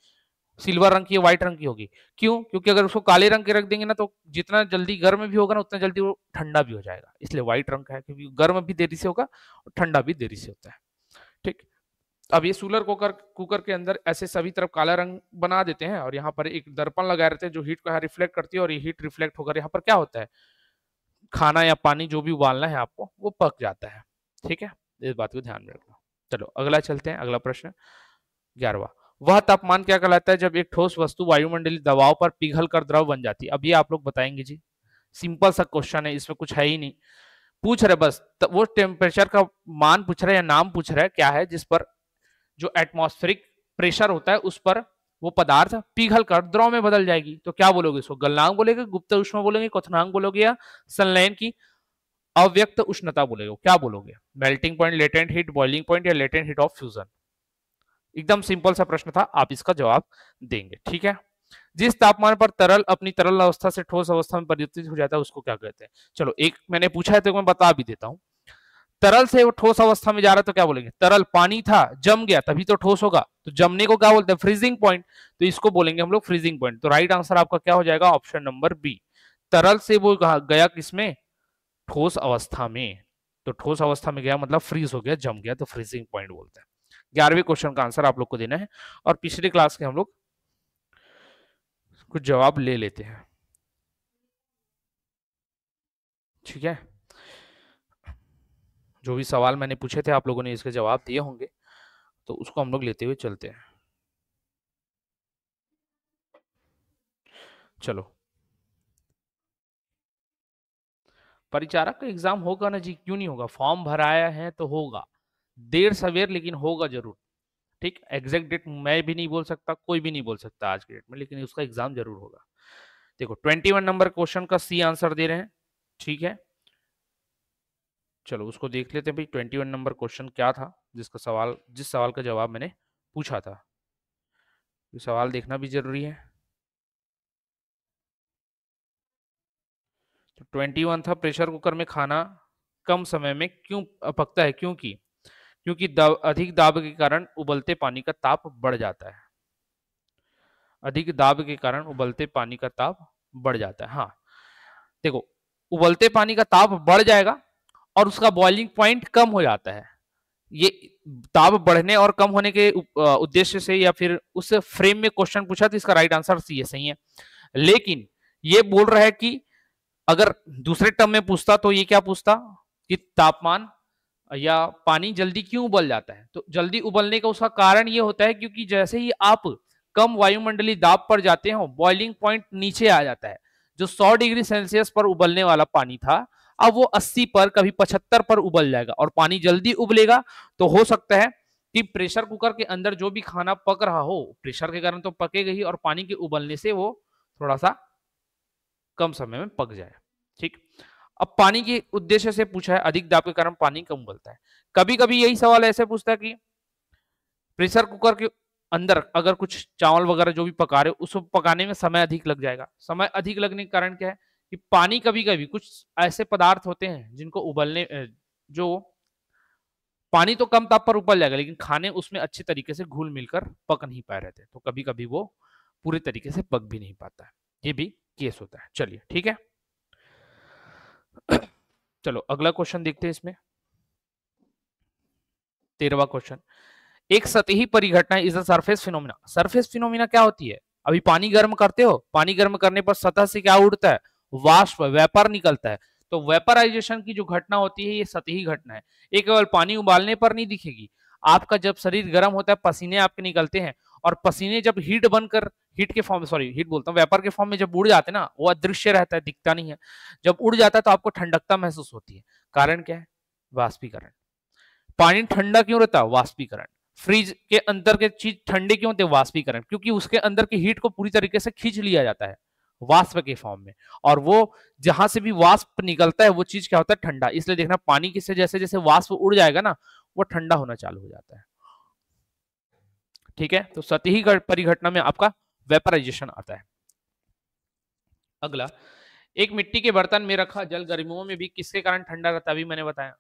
सिल्वर रंग की या व्हाइट रंग की होगी। क्यों? क्योंकि अगर उसको काले रंग के रख देंगे ना तो जितना जल्दी गर्म भी होगा ना उतना जल्दी वो ठंडा भी हो जाएगा, इसलिए व्हाइट रंग का है, क्योंकि गर्म भी देरी से होगा और ठंडा भी देरी से होता है। ठीक, अब ये सोलर कुकर कुकर के अंदर ऐसे सभी तरफ काला रंग बना देते हैं और यहाँ पर एक दर्पण लगाए रहते हैं जो हीट को यहाँ रिफ्लेक्ट करती है, और ये हीट रिफ्लेक्ट होकर यहाँ पर क्या होता है, खाना या पानी जो भी उबालना है आपको वो पक जाता है। ठीक है, इस बात को ध्यान में रखना। चलो अगला चलते हैं, अगला प्रश्न 11वां, वह तापमान क्या कहलाता है जब एक ठोस वस्तु वायुमंडलीय दबाव पर पिघल कर द्रव बन जाती है? अब ये आप लोग बताएंगे जी, सिंपल सा क्वेश्चन है, इसमें कुछ है ही नहीं, पूछ रहे बस वो टेम्परेचर का मान पूछ रहे हैं या नाम पूछ रहे हैं क्या है जिस पर जो एटमॉस्फेरिक प्रेशर होता है उस पर वो पदार्थ पिघल कर द्रव में बदल जाएगी। तो क्या बोलोगे इसको? गलनांक बोलेगे, गुप्त ऊष्मा बोलेंगे, क्वथनांक बोलोगे, या संलयन की अव्यक्त उष्णता बोलेगे? क्या बोलोगे? Melting point, latent heat, boiling point, या लेटेंट हीट ऑफ फ्यूजन? एकदम सिंपल सा प्रश्न था, आप इसका जवाब देंगे। ठीक है, जिस तापमान पर तरल अपनी तरल अवस्था से ठोस अवस्था में परिवर्तित हो जाता है उसको क्या कहते हैं? चलो एक मैंने पूछा है तो मैं बता भी देता हूं, तरल से वो ठोस अवस्था में जा रहा है तो क्या बोलेंगे? तरल पानी था, जम गया तभी तो ठोस होगा, तो जमने को क्या बोलते हैं? Freezing point. तो इसको बोलेंगे हम लोग फ्रीजिंग पॉइंट। तो राइट आंसर आपका क्या हो जाएगा? ऑप्शन नंबर बी, तरल से वो गया किसमें? ठोस अवस्था में। तो ठोस अवस्था में गया मतलब फ्रीज हो गया, जम गया, तो फ्रीजिंग पॉइंट बोलते हैं। 11वें क्वेश्चन का आंसर आप लोग को देना है, और पिछले क्लास के हम लोग कुछ जवाब ले लेते हैं। ठीक है, जो भी सवाल मैंने पूछे थे आप लोगों ने इसके जवाब दिए होंगे, तो उसको हम लोग लेते हुए चलते हैं। चलो, परिचारक का एग्जाम होगा ना जी, क्यों नहीं होगा? फॉर्म भराया है तो होगा, देर सवेर लेकिन होगा जरूर। ठीक, एग्जैक्ट डेट मैं भी नहीं बोल सकता, कोई भी नहीं बोल सकता आज के डेट में, लेकिन उसका एग्जाम जरूर होगा। देखो 21 नंबर क्वेश्चन का सी आंसर दे रहे हैं। ठीक है, चलो उसको देख लेते हैं भाई, 21 नंबर क्वेश्चन क्या था जिसका सवाल, जिस सवाल का जवाब मैंने पूछा था। ये सवाल देखना भी जरूरी है। तो 21 था, प्रेशर कुकर में खाना कम समय में क्यों पकता है? क्योंकि क्योंकि अधिक दाब के कारण उबलते पानी का ताप बढ़ जाता है। अधिक दाब के कारण उबलते पानी का ताप बढ़ जाता है। हाँ देखो, उबलते पानी का ताप बढ़ जाएगा और उसका बॉइलिंग पॉइंट कम हो जाता है। ये ताप बढ़ने और कम होने के उद्देश्य से या फिर उस फ्रेम में क्वेश्चन पूछा, तो इसका राइट आंसर सी है, सही है। लेकिन ये बोल रहा है कि अगर दूसरे टर्म में पूछता तो ये क्या पूछता कि तापमान या पानी जल्दी क्यों उबल जाता है? तो जल्दी उबलने का उसका कारण ये होता है क्योंकि जैसे ही आप कम वायुमंडलीय दाब पर जाते हो बॉइलिंग पॉइंट नीचे आ जाता है। जो 100 डिग्री सेल्सियस पर उबलने वाला पानी था अब वो 80 पर, कभी 75 पर उबल जाएगा और पानी जल्दी उबलेगा। तो हो सकता है कि प्रेशर कुकर के अंदर जो भी खाना पक रहा हो प्रेशर के कारण तो पकेगा ही, और पानी के उबलने से वो थोड़ा सा कम समय में पक जाए। ठीक, अब पानी के उद्देश्य से पूछा है, अधिक दाब के कारण पानी कम उबलता है। कभी कभी यही सवाल ऐसे पूछता है कि प्रेशर कुकर के अंदर अगर कुछ चावल वगैरह जो भी पका रहे हो उसको पकाने में समय अधिक लग जाएगा। समय अधिक लगने के कारण क्या है कि पानी कभी कभी कुछ ऐसे पदार्थ होते हैं जिनको उबलने जो पानी तो कम ताप पर उबल जाएगा लेकिन खाने उसमें अच्छे तरीके से घुल मिलकर पक नहीं पाए रहते, तो कभी कभी वो पूरे तरीके से पक भी नहीं पाता है, ये भी केस होता है। चलिए ठीक है, चलो अगला क्वेश्चन देखते हैं इसमें। 13वां क्वेश्चन, एक सतही परिघटना is a surface phenomena. Surface phenomena क्या होती है? अभी पानी गर्म करते हो, पानी गर्म करने पर सतह से क्या उड़ता है? वाष्प, वेपर निकलता है। तो वेपराइजेशन की जो घटना होती है ये सतही घटना है, ये केवल पानी उबालने पर नहीं दिखेगी। आपका जब शरीर गर्म होता है, पसीने आपके निकलते हैं, और पसीने जब हीट बनकर, हीट के फॉर्म, सॉरी हीट बोलता हूँ, वेपर के फॉर्म में जब उड़ जाते हैं ना, वो अदृश्य रहता है, दिखता नहीं है। जब उड़ जाता है तो आपको ठंडकता महसूस होती है। कारण क्या है? वाष्पीकरण। पानी ठंडा क्यों रहता है? वाष्पीकरण। फ्रिज के अंदर के चीज ठंडे क्यों होते हैं? वाष्पीकरण, क्योंकि उसके अंदर की हीट को पूरी तरीके से खींच लिया जाता है वाष्प के फॉर्म में, और वो जहां से भी वाष्प निकलता है वो चीज क्या होता है? ठंडा। इसलिए देखना पानी की से जैसे जैसे वाष्प उड़ जाएगा ना, वो ठंडा होना चालू हो जाता है। ठीक है, तो सतही परिघटना में आपका वेपराइजेशन आता है। अगला, एक मिट्टी के बर्तन में रखा जल गर्मियों में भी किसके कारण ठंडा रहता है? अभी मैंने बताया,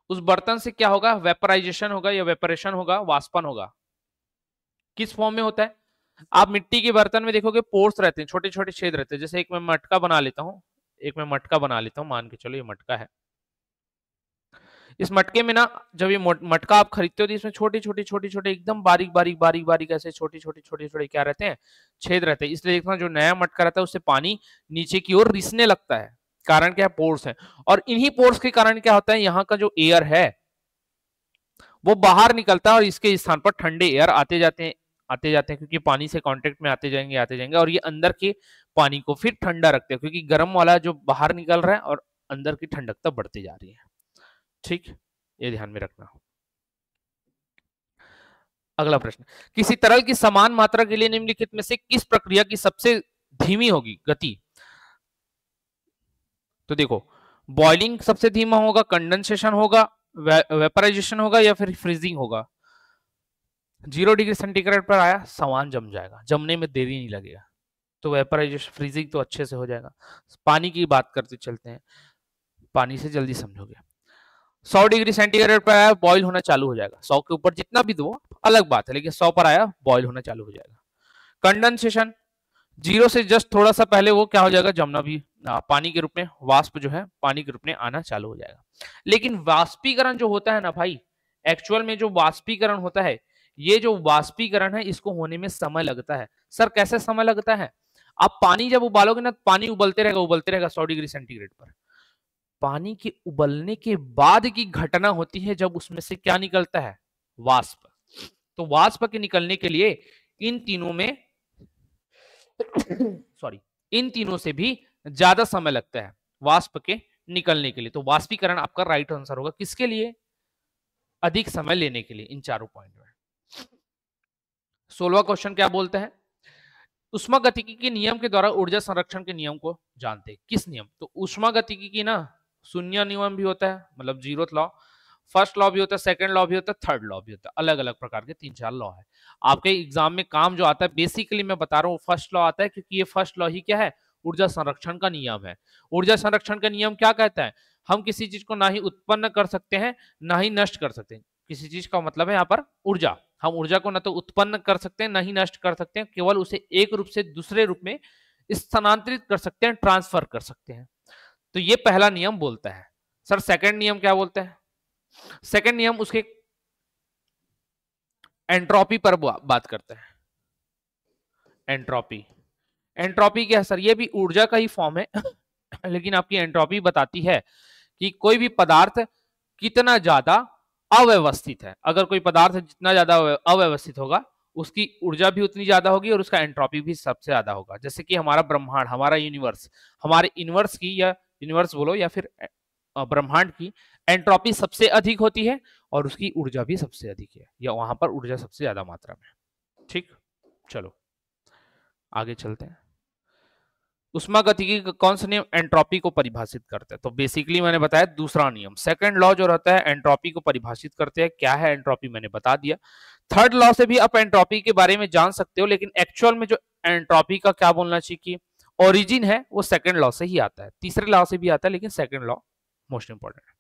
उस बर्तन से क्या होगा? वेपराइजेशन होगा या वेपरेशन होगा, वाष्पन होगा। किस फॉर्म में होता है? आप मिट्टी के बर्तन में देखोगे पोर्स रहते हैं, छोटे छोटे छेद रहते हैं। जैसे एक मैं मटका बना लेता हूं, मान के चलो ये मटका है। इस मटके में ना, जब ये मटका आप खरीदते हो तो इसमें छोटे एकदम बारीक ऐसे छोटे क्या रहते हैं? छेद रहते हैं। इसलिए देखना जो नया मटका रहता है उससे पानी नीचे की ओर रिसने लगता है। कारण क्या है? पोर्स है। और इन्हीं पोर्स के कारण क्या होता है, यहाँ का जो एयर है वो बाहर निकलता है और इसके स्थान पर ठंडे एयर आते जाते हैं, क्योंकि पानी से कांटेक्ट में आते जाएंगे, और ये अंदर के पानी को फिर ठंडा रखते हैं, क्योंकि गर्म वाला जो बाहर निकल रहा है और अंदर की ठंडकता बढ़ती जा रही है। ठीक, ये ध्यान में रखना। अगला प्रश्न, किसी तरल की समान मात्रा के लिए निम्नलिखित में से किस प्रक्रिया की सबसे धीमी होगी गति? तो देखो, बॉइलिंग सबसे धीमा होगा, कंडेंसेशन होगा, वेपराइजेशन होगा, या फिर फ्रीजिंग होगा। 0 डिग्री सेंटीग्रेड पर आया, समान जम जाएगा, जमने में देरी नहीं लगेगा, तो वेपराइजेशन, फ्रीजिंग तो अच्छे से हो जाएगा। पानी की बात करते चलते हैं, पानी से जल्दी समझोगे। 100 डिग्री सेंटीग्रेड पर आया, बॉईल होना चालू हो जाएगा। 100 के ऊपर जितना भी दो अलग बात है, लेकिन 100 पर आया बॉईल होना चालू हो जाएगा। कंडेंसेशन, 0 से जस्ट थोड़ा सा पहले वो क्या हो जाएगा? जमना भी, पानी के रूप में, वाष्प जो है पानी के रूप में आना चालू हो जाएगा। लेकिन वाष्पीकरण जो होता है ना भाई, एक्चुअल में जो वाष्पीकरण होता है, ये जो वाष्पीकरण है इसको होने में समय लगता है। सर कैसे समय लगता है? आप पानी जब उबालोगे ना, पानी उबलते रहेगा 100 डिग्री सेंटीग्रेड पर। पानी के उबलने के बाद की घटना होती है जब उसमें से क्या निकलता है? वाष्प। तो वाष्प के निकलने के लिए इन तीनों में सॉरी इन तीनों से भी ज्यादा समय लगता है वाष्प के निकलने के लिए। तो वाष्पीकरण आपका राइट आंसर होगा। किसके लिए? अधिक समय लेने के लिए, इन चारों पॉइंट में। 16वां क्वेश्चन क्या बोलते हैं? उष्मागतिकी के नियम के द्वारा ऊर्जा संरक्षण के नियम को जानते हैं। किस नियम? तो उष्मागतिकी की ना शून्य नियम भी होता है, मतलब 0th लॉ, फर्स्ट लॉ भी होता है, सेकंड लॉ भी होता है, थर्ड लॉ भी होता है। अलग अलग प्रकार के 3-4 लॉ है। आपके एग्जाम में काम जो आता है बेसिकली मैं बता रहा हूँ, फर्स्ट लॉ आता है, क्योंकि ये फर्स्ट लॉ ही क्या है? ऊर्जा संरक्षण का नियम है। ऊर्जा संरक्षण का नियम क्या कहता है? हम किसी चीज को ना ही उत्पन्न कर सकते हैं ना ही नष्ट कर सकते हैं। किसी चीज का मतलब है यहाँ पर ऊर्जा। हम ऊर्जा को ना तो उत्पन्न कर सकते हैं ना ही नष्ट कर सकते हैं, केवल उसे एक रूप से दूसरे रूप में स्थानांतरित कर सकते हैं, ट्रांसफर कर सकते हैं। तो ये पहला नियम बोलता है। सर सेकंड नियम क्या बोलता है? सेकंड नियम उसके एंट्रोपी पर बात करता है। एंट्रोपी, एंट्रोपी क्या है सर? ये भी ऊर्जा का ही फॉर्म है लेकिन आपकी एंट्रोपी बताती है कि कोई भी पदार्थ कितना ज्यादा अव्यवस्थित है। अगर कोई पदार्थ जितना ज्यादा अव्यवस्थित होगा उसकी ऊर्जा भी उतनी ज्यादा होगी और उसका एंट्रोपी भी सबसे ज्यादा होगा। जैसे कि हमारा ब्रह्मांड, हमारा यूनिवर्स, हमारे यूनिवर्स की, या यूनिवर्स बोलो या फिर ब्रह्मांड की एंट्रोपी सबसे अधिक होती है और उसकी ऊर्जा भी सबसे अधिक है, या वहां पर ऊर्जा सबसे ज्यादा मात्रा में। ठीक, चलो आगे चलते हैं। उष्मागतिकी का कौन सा नियम एंट्रोपी को परिभाषित करता है? तो बेसिकली मैंने बताया दूसरा नियम। सेकंड लॉ जो रहता है एंट्रोपी को परिभाषित करते हैं। क्या है एंट्रोपी मैंने बता दिया। थर्ड लॉ से भी आप एंट्रोपी के बारे में जान सकते हो, लेकिन एक्चुअल में जो एंट्रोपी का क्या बोलना चाहिए कि ओरिजिन है वो सेकंड लॉ से ही आता है। तीसरे लॉ से भी आता है, लेकिन सेकंड लॉ मोस्ट इंपॉर्टेंट है।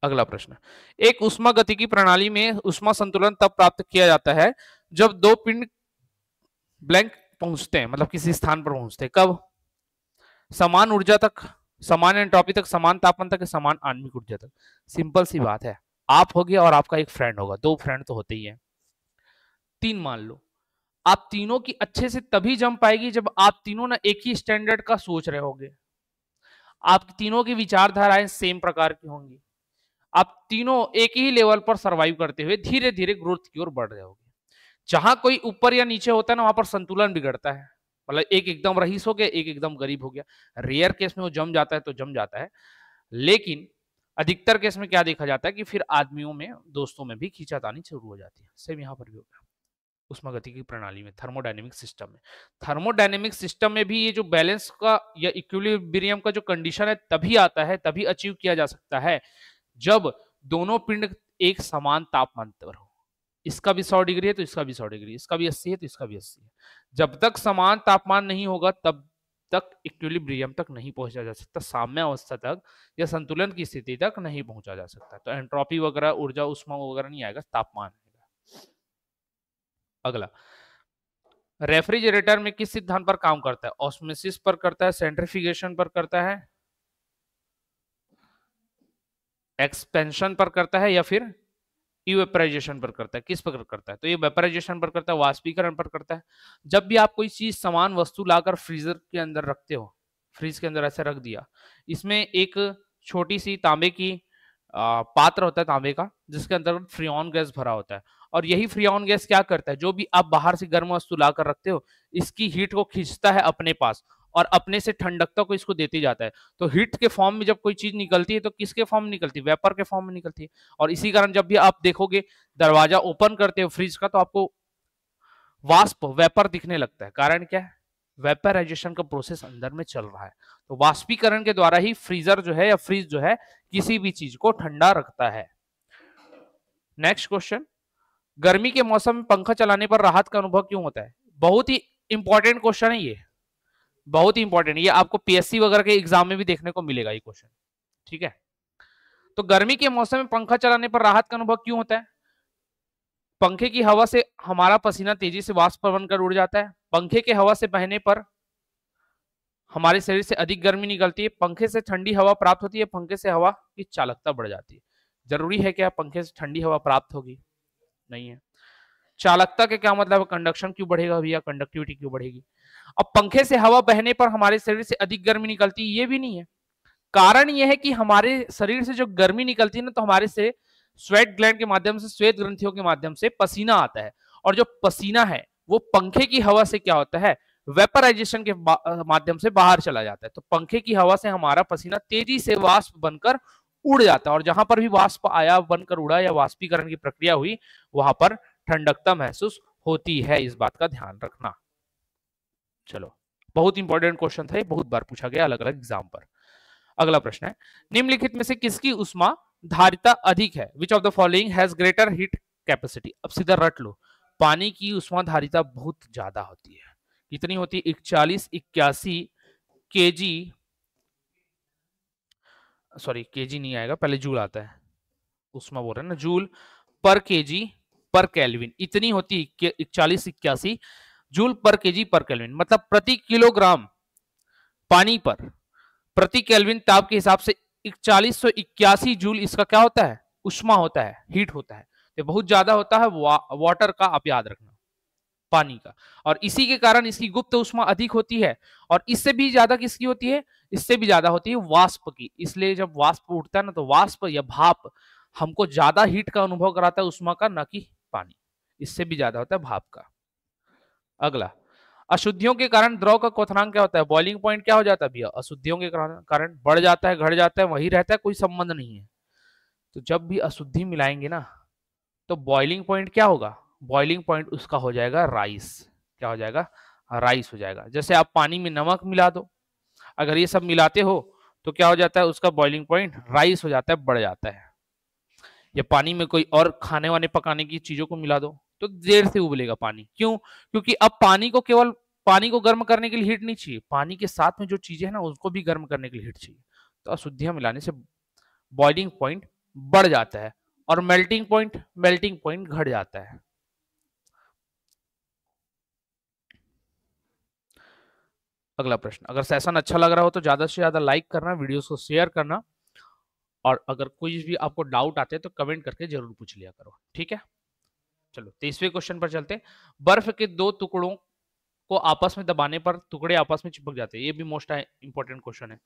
अगला प्रश्न, एक उष्मागतिकी प्रणाली में उष्मा संतुलन तब प्राप्त किया जाता है जब दो पिंड ब्लैंक पहुंचते हैं, मतलब किसी स्थान पर पहुंचते हैं। कब? समान ऊर्जा तक, समान एंट्रोपी तक, समान तापमान तक, समान आणविक ऊर्जा तक। सिंपल सी बात है। आप हो गया और आपका एक फ्रेंड होगा, दो फ्रेंड तो होते ही हैं। तीन मान लो, आप तीनों की अच्छे से तभी जम पाएगी जब आप तीनों ना एक ही स्टैंडर्ड का सोच रहे होगे, आप तीनों की विचारधाराएं सेम प्रकार की होंगी, आप तीनों एक ही लेवल पर सरवाइव करते हुए धीरे धीरे ग्रोथ की ओर बढ़ रहे होगे। जहां कोई ऊपर या नीचे होता है ना, वहां पर संतुलन बिगड़ता है। मतलब एक एकदम रईस हो गया, एक एकदम गरीब हो गया। रेयर केस में वो जम जाता है तो जम जाता है, लेकिन अधिकतर केस में क्या देखा जाता है कि फिर आदमियों में, दोस्तों में भी खींचातानी शुरू हो जाती है। सेम यहां पर भी होगा उष्मागतिकी प्रणाली में, थर्मोडायनेमिक सिस्टम में। थर्मोडायनेमिक सिस्टम में भी ये जो बैलेंस का या इक्विलिब्रियम का जो कंडीशन है तभी आता है, तभी अचीव किया जा सकता है जब दोनों पिंड एक समान तापमान पर हो। इसका भी 100 डिग्री है तो इसका भी 100 डिग्री, इसका भी 80 है तो इसका भी 80 है। जब तक समान तापमान नहीं होगा तब तक इक्विलिब्रियम तक नहीं पहुंचा जा सकता, साम्य अवस्था तक या संतुलन की स्थिति तक नहीं पहुंचा जा सकता। तो एंट्रोपी वगैरह, ऊर्जा, उष्मा वगैरह नहीं आएगा, तापमान आएगा। अगला, रेफ्रिजरेटर में किस सिद्धांत पर काम करता है? ऑस्मोसिस पर करता है, सेंट्रिफिकेशन पर करता है, एक्सपेंशन पर करता है, या फिर इवेपराइजेशन पर करता है? किस पर करता है? तो ये वेपराइजेशन पर करता है, वाष्पीकरण पर करता है। जब भी आप कोई चीज समान वस्तु लाकर फ्रीजर के अंदर रखते हो, फ्रीज के अंदर ऐसे रख दिया, इसमें एक छोटी सी तांबे की पात्र होता है तांबे का, जिसके अंदर फ्रियोन गैस भरा होता है। और यही फ्रियोन गैस क्या करता है, जो भी आप बाहर से गर्म वस्तु लाकर रखते हो, इसकी हीट को खींचता है अपने पास और अपने से ठंडकता को इसको देती जाता है। तो हीट के फॉर्म में जब कोई चीज निकलती है तो किसके फॉर्म में निकलती है? वेपर के फॉर्म में निकलती है। और इसी कारण जब भी आप देखोगे दरवाजा ओपन करते हो फ्रिज का, तो आपको वाष्प, वेपर दिखने लगता है। कारण क्या है? वेपराइजेशन का प्रोसेस अंदर में चल रहा है। तो वाष्पीकरण के द्वारा ही फ्रीजर जो है या फ्रीज जो है किसी भी चीज को ठंडा रखता है। नेक्स्ट क्वेश्चन, गर्मी के मौसम में पंखा चलाने पर राहत का अनुभव क्यों होता है? बहुत ही इंपॉर्टेंट क्वेश्चन है ये, बहुत ही इंपॉर्टेंट। ये आपको पीएससी वगैरह के एग्जाम में भी देखने को मिलेगा ये क्वेश्चन, ठीक है। तो गर्मी के मौसम में पंखा चलाने पर राहत का अनुभव क्यों होता है? पंखे की हवा से हमारा पसीना तेजी से वाष्प बनकर उड़ जाता है। पंखे के हवा से बहने पर हमारे शरीर से अधिक गर्मी निकलती है। पंखे से ठंडी हवा प्राप्त होती है, पंखे से हवा की चालकता बढ़ जाती है। जरूरी है क्या पंखे से ठंडी हवा प्राप्त होगी? नहीं है। चालकता के क्या मतलब? कंडक्शन क्यों बढ़ेगा भैया, कंडक्टिविटी क्यों बढ़ेगी? अब पंखे से हवा बहने पर हमारे शरीर से अधिक गर्मी निकलती है, ये भी नहीं है। कारण यह है कि हमारे शरीर से जो गर्मी निकलती है ना, तो हमारे से स्वेट ग्लैंड के माध्यम से, श्वेत ग्रंथियों के माध्यम से पसीना आता है। और जो पसीना है वो पंखे की हवा से क्या होता है? वेपराइजेशन के माध्यम से बाहर चला जाता है। तो पंखे की हवा से हमारा पसीना तेजी से वाष्प बनकर उड़ जाता है, और जहां पर भी वाष्प आया, बनकर उड़ा या वाष्पीकरण की प्रक्रिया हुई, वहां पर ठंडकता महसूस होती है। इस बात का ध्यान रखना। चलो, बहुत इंपॉर्टेंट क्वेश्चन था ये, बहुत बार पूछा गया अलग अलग एग्जाम पर। अगला प्रश्न है, निम्नलिखित में से किसकी उष्मा धारिता अधिक है? Which of the following has greater heat capacity? अब सीधा रट लो, पानी की उष्मा धारिता बहुत ज्यादा होती है। कितनी होती है? 4181 केजी, सॉरी केजी नहीं आएगा, पहले जूल आता है, उष्मा बोल रहे हैं ना, जूल पर केजी पर केल्विन। इतनी होती है 4181 जूल पर केजी पर केल्विन, मतलब प्रति किलोग्राम पानी पर प्रति केल्विन ताप के हिसाब से 4181 जूल इसका क्या होता है? उष्मा होता है, हीट होता है। तो बहुत ज्यादा होता है वाटर का, आप याद रखना, पानी का। और इसी के कारण इसकी गुप्त उष्मा अधिक होती है। और इससे भी ज्यादा किसकी होती है? इससे भी ज्यादा होती है वाष्प की। इसलिए जब वाष्प उठता है ना, तो वाष्प या भाप हमको ज्यादा हीट का अनुभव कराता है उष्मा का, ना कि पानी। इससे भी ज्यादा होता है भाप का। अगला, अशुद्धियों के कारण द्रव का क्वथनांक क्या होता है? बॉइलिंग पॉइंट क्या हो जाता है भैया? अशुद्धियों के कारण बढ़ जाता है, घट जाता है, वही रहता है, कोई संबंध नहीं है। तो जब भी अशुद्धि मिलाएंगे ना, तो बॉइलिंग पॉइंट क्या होगा? बॉइलिंग पॉइंट उसका हो जाएगा राइस। क्या हो जाएगा? राइज हो जाएगा। जैसे आप पानी में नमक मिला दो, अगर ये सब मिलाते हो तो क्या हो जाता है, उसका बॉइलिंग पॉइंट राइज हो जाता है, बढ़ जाता है। या पानी में कोई और खाने वाने पकाने की चीजों को मिला दो तो देर से उबलेगा पानी। क्यों? क्योंकि अब पानी को केवल पानी को गर्म करने के लिए हीट नहीं चाहिए, पानी के साथ में जो चीजें हैं ना उसको भी गर्म करने के लिए हीट चाहिए। तो अशुद्धियां मिलाने से बॉइलिंग पॉइंट बढ़ जाता है और मेल्टिंग पॉइंट घट जाता है। अगला प्रश्न, अगर सेशन अच्छा लग रहा हो तो ज्यादा से ज्यादा लाइक करना, वीडियोस को शेयर करना, और अगर कोई भी आपको डाउट आते हैं तो कमेंट करके जरूर पूछ लिया करो, ठीक है। चलो 23वें क्वेश्चन पर चलते हैं। बर्फ के दो टुकड़ों को आपस में दबाने पर टुकड़े आपस में चिपक जाते हैं। ये भी मोस्ट इंपॉर्टेंट क्वेश्चन है।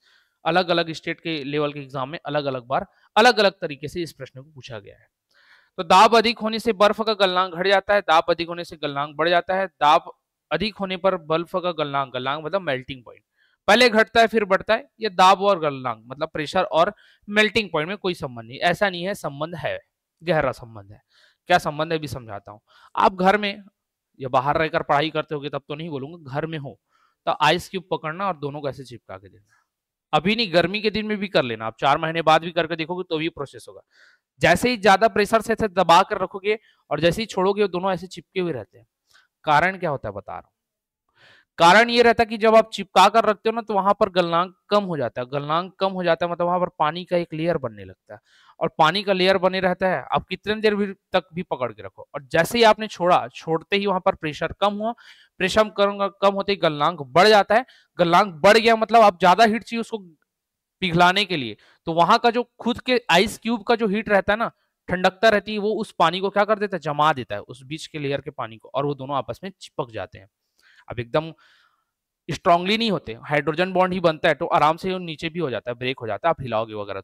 अलग अलग स्टेट के लेवल के एग्जाम में अलग अलग बार अलग अलग तरीके से इस प्रश्न को पूछा गया है। तो दाब अधिक होने से बर्फ का गलनांक घट जाता है, दाब अधिक होने से गलनांक बढ़ जाता है। दाब अधिक होने पर बर्फ का गलनांक, गलनांक मतलब मेल्टिंग पॉइंट, पहले घटता है फिर बढ़ता है। ये दाब और गलनांक मतलब प्रेशर और मेल्टिंग पॉइंट में कोई संबंध नहीं, ऐसा नहीं है, संबंध है, गहरा संबंध है। क्या संबंध है भी समझाता हूं। आप घर में या बाहर रहकर पढ़ाई करते होगे तब तो नहीं बोलूंगा, घर में हो तो आइस क्यूब पकड़ना और दोनों को ऐसे चिपका के देना। अभी नहीं, गर्मी के दिन में भी कर लेना, आप 4 महीने बाद भी करके देखोगे तो भी प्रोसेस होगा। जैसे ही ज्यादा प्रेशर से ऐसे दबा कर रखोगे और जैसे ही छोड़ोगे वो दोनों ऐसे चिपके हुए रहते हैं। कारण क्या होता है बता रहा हूं। कारण ये रहता है कि जब आप चिपका कर रखते हो ना तो वहां पर गलनांक कम हो जाता है। गलनांक कम हो जाता है मतलब वहां पर पानी का एक लेयर बनने लगता है, और पानी का लेयर बने रहता है। आप कितने देर भी तक भी पकड़ के रखो, और जैसे ही आपने छोड़ा, छोड़ते ही वहां पर प्रेशर कम हुआ, प्रेशर कम होते ही गलनांक बढ़ जाता है। गलनांक बढ़ गया मतलब आप ज्यादा हीट चाहिए उसको पिघलाने के लिए, तो वहां का जो खुद के आइस क्यूब का जो हीट रहता है ना, ठंडकता रहती है, वो उस पानी को क्या कर देता है, जमा देता है उस बीच के लेयर के पानी को, और वो दोनों आपस में चिपक जाते हैं। अब एकदम स्ट्रांगली नहीं होते, हाइड्रोजन बॉन्ड ही बनता है तो आराम से नीचे भी हो जाता है, ब्रेक हो जाता है, आप हिलाओगे वगैरह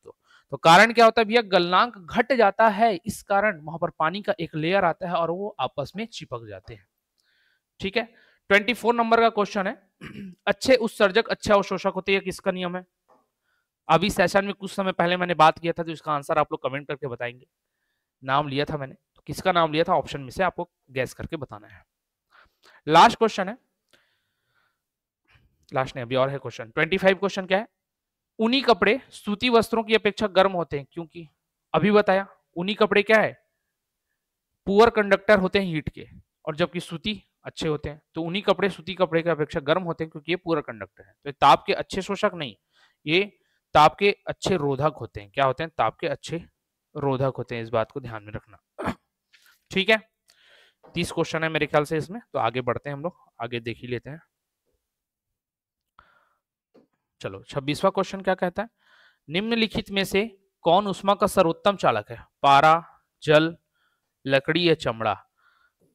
तो कारण क्या होता है भैया, गलनांक घट जाता है। इस कारण वहां पर पानी का एक लेयर आता है और वो आपस में चिपक जाते हैं, ठीक है। 24 नंबर का क्वेश्चन है, अच्छे उत्सर्जक अच्छे अवशोषक होते हैं, किसका नियम है? अभी सेशन में कुछ समय पहले मैंने बात किया था, तो इसका आंसर आप लोग कमेंट करके बताएंगे। नाम लिया था मैंने, तो किसका नाम लिया था ऑप्शन में से आपको गैस करके बताना है। लास्ट क्वेश्चन है, लास्ट नहीं अभी और है क्वेश्चन। 25 क्वेश्चन क्या है, ऊनी कपड़े सूती वस्त्रों की अपेक्षा गर्म होते हैं क्योंकि, अभी बताया ऊनी कपड़े क्या है, पुअर कंडक्टर होते हैं हीट के, और जबकि सूती अच्छे होते हैं। तो ऊनी कपड़े सूती कपड़े की अपेक्षा गर्म होते हैं क्योंकि ये पुअर कंडक्टर है। तो ताप के अच्छे शोषक नहीं, ये ताप के अच्छे रोधक होते हैं। क्या होते हैं? ताप के अच्छे रोधक होते हैं, इस बात को ध्यान में रखना, ठीक है। 30 क्वेश्चन है मेरे ख्याल से इसमें, तो आगे बढ़ते हैं हम लोग, आगे देख ही लेते हैं। चलो 26वां क्वेश्चन क्या कहता है, निम्नलिखित में से कौन उष्मा का सर्वोत्तम चालक है? पारा, जल, लकड़ी या चमड़ा?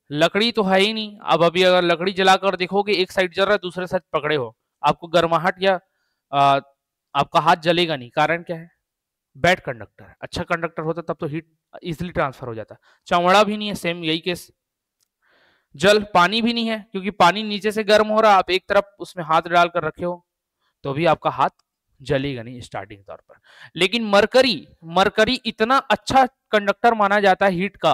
लकड़ी तो है ही नहीं। अब अभी अगर लकड़ी जलाकर देखोगे, एक साइड जल रहा है दूसरे साइड पकड़े हो, आपको गर्माहट या आपका हाथ जलेगा नहीं। कारण क्या है? Bad conductor. अच्छा कंडक्टर होता तब तो हीट इजिली ट्रांसफर हो जाता। चमड़ा भी नहीं है, सेम यही केस। जल, पानी भी नहीं है क्योंकि पानी नीचे से गर्म हो रहा, आप एक तरफ उसमें हाथ डालकर रखे हो तो भी आपका हाथ जलेगा नहीं स्टार्टिंग तौर पर। लेकिन मरकरी, मरकरी इतना अच्छा कंडक्टर माना जाता है हीट का।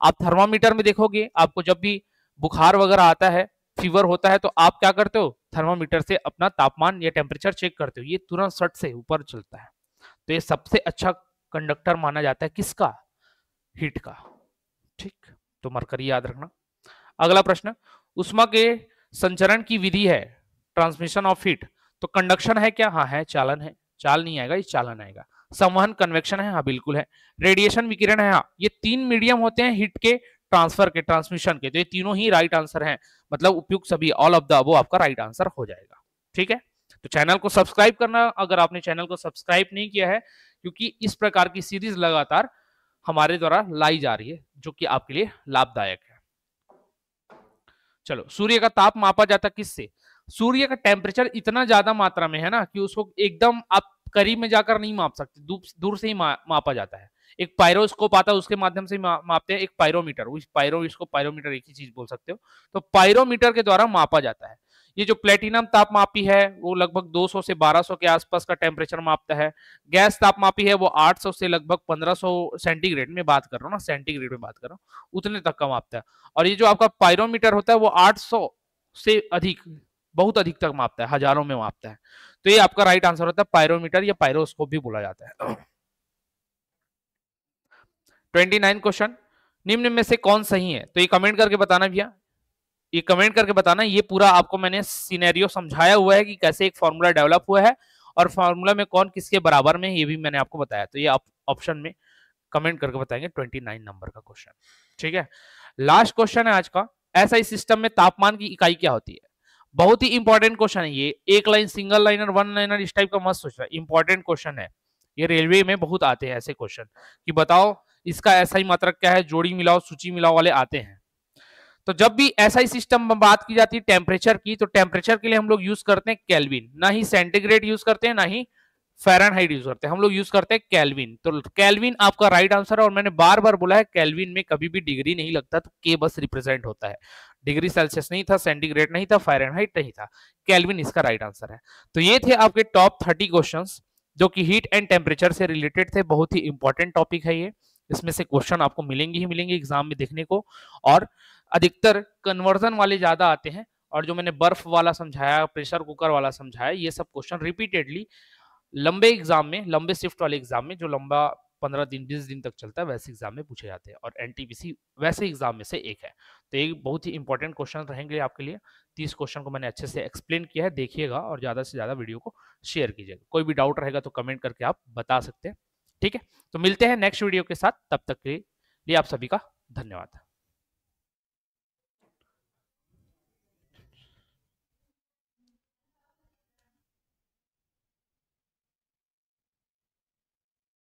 आप थर्मामीटर में देखोगे, आपको जब भी बुखार वगैरह आता है, फीवर होता है, तो आप क्या करते हो, थर्मामीटर से अपना तापमान या टेम्परेचर चेक करते हो, ये तुरंत सट से ऊपर चलता है। तो ये सबसे अच्छा कंडक्टर माना जाता है किसका? हीट का, ठीक। तो मरकरी याद रखना। अगला प्रश्न, उष्मा के संचरण की विधि है ट्रांसमिशन ऑफ हीट, तो कंडक्शन है क्या? हाँ है। चालन है? चाल नहीं आएगा, ये चालन आएगा। संवहन, कन्वेक्शन है? हाँ बिल्कुल है। रेडिएशन, विकिरण है? हाँ। ये 3 मीडियम होते हैं हीट के ट्रांसफर के, ट्रांसमिशन के, तो ये तीनों ही राइट आंसर हैं। मतलब उपयुक्त सभी, ऑल ऑफ द अबव आपका राइट आंसर हो जाएगा, ठीक है। तो चैनल को सब्सक्राइब करना अगर आपने चैनल को सब्सक्राइब नहीं किया है, क्योंकि इस प्रकार की सीरीज लगातार हमारे द्वारा लाई जा रही है जो कि आपके लिए लाभदायक है। चलो, सूर्य का ताप मापा जाता किससे? सूर्य का टेम्परेचर इतना ज्यादा मात्रा में है ना कि उसको एकदम आप करीब में जाकर नहीं माप सकते, दूर से ही मापा जाता है। एक पायरोस्कोप आता है, उसके माध्यम से मापते हैं। एक पायरोमीटर, इसको पायरोमीटर एक ही चीज बोल सकते हो। तो पायरोमीटर के द्वारा मापा जाता है। ये जो प्लेटिनम तापमापी है वो लगभग 200 से 1200 के आसपास का टेम्परेचर मापता है। गैस तापमापी है वो 800 से लगभग 1500 सेंटीग्रेड में बात कर रहा हूँ ना, सेंटीग्रेड में बात कर रहा हूँ, उतने तक का मापता है। और ये जो आपका पायरोमीटर होता है वो 800 से अधिक, बहुत अधिक तक मापता है, हजारों में मापता है। तो ये आपका राइट आंसर होता है, पायरोमीटर या पायरोस्कोप भी बोला जाता है। 29 क्वेश्चन, निम्न में से कौन सही है? तो ये कमेंट करके बताना भैया, ये कमेंट करके बताना। ये पूरा आपको मैंने सिनेरियो समझाया हुआ है कि कैसे एक फॉर्मूला डेवलप हुआ है और फॉर्मूला में कौन किसके बराबर में, ये भी मैंने आपको बताया। तो ये आप ऑप्शन में कमेंट करके बताएंगे 29 नंबर का क्वेश्चन। ठीक है, लास्ट क्वेश्चन है आज का, एसआई सिस्टम में तापमान की इकाई क्या होती है? बहुत ही इंपॉर्टेंट क्वेश्चन है ये, एक line, single liner, one liner, इस टाइप का मत सोचना, इंपॉर्टेंट क्वेश्चन है ये। रेलवे में बहुत आते हैं ऐसे क्वेश्चन कि बताओ इसका एसआई मात्रक क्या है, जोड़ी मिलाओ, सूची मिलाओ वाले आते हैं। तो जब भी एसआई सिस्टम में बात की जाती है टेम्परेचर की, तो टेम्परेचर के लिए हम लोग यूज करते हैं केल्विन, ना ही सेंटीग्रेड यूज करते हैं, ना ही फ़ारेनहाइट यूज करते हैं, हम लोग यूज करते हैं केल्विन। तो केल्विन आपका राइट आंसर है। और मैंने बार बार बोला है केल्विन में कभी भी डिग्री नहीं लगता, तो के बस रिप्रेजेंट होता है, डिग्री सेल्सियस नहीं था, सेंटीग्रेड नहीं था, फ़ारेनहाइट नहीं था, केल्विन इसका राइट आंसर है। तो ये थे आपके टॉप 30 क्वेश्चंस जो कि हीट एंड टेम्परेचर से रिलेटेड थे। बहुत ही इंपॉर्टेंट टॉपिक है ये, इसमें से क्वेश्चन आपको मिलेंगे ही मिलेंगे एग्जाम में देखने को, और अधिकतर कन्वर्जन वाले ज्यादा आते हैं। और जो मैंने बर्फ वाला समझाया, प्रेशर कुकर वाला समझाया, ये सब क्वेश्चन रिपीटेडली लंबे एग्जाम में, लंबे शिफ्ट वाले एग्जाम में, जो लंबा 15 दिन 20 दिन तक चलता है, वैसे एग्जाम में पूछे जाते हैं। और एनटीपीसी वैसे एग्जाम में से एक है। तो ये बहुत ही इंपॉर्टेंट क्वेश्चन रहेंगे आपके लिए। 30 क्वेश्चन को मैंने अच्छे से एक्सप्लेन किया है, देखिएगा और ज्यादा से ज्यादा वीडियो को शेयर कीजिएगा। कोई भी डाउट रहेगा तो कमेंट करके आप बता सकते हैं। ठीक है, तो मिलते हैं नेक्स्ट वीडियो के साथ, तब तक के लिए आप सभी का धन्यवाद।